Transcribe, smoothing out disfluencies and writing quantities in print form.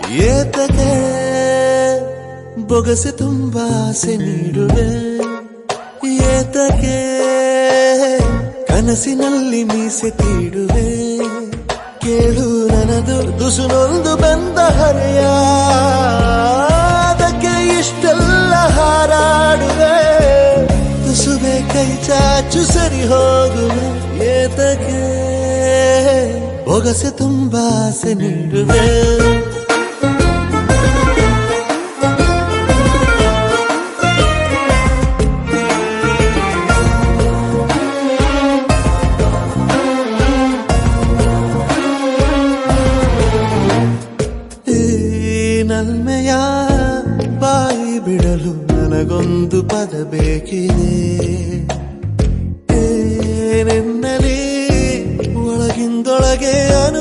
ಏತಕ್ಕೆ ಬೊಗಸೆ ತುಂಬಾ ಆಸೆ ನೀಡುವೆ, ಏತಕ್ಕೆ ಕನಸಿನಲ್ಲಿ ಮೀಸೆ ತೀಡುವೆ. ಕೇಳು ನನದು ತುಸುನೊಂದು ಬಂದ ಹರೆಯ, ಅದಕ್ಕೆ ಇಷ್ಟೆಲ್ಲ ಹಾರಾಡುವೆ. ತುಸುವೆ ಕೈ ಚಾಚು ಸರಿ ಹೋಗುವೆ, ಏತಕ್ಕೆ ಬೊಗಸೆ ತುಂಬಾ ಆಸೆ ನೀಡುವೆ. ನಲ್ಮೆಯ ಬಾಯಿ ಬಿಡಲು ನನಗೊಂದು ಪದ ಬೇಕಿದೆ.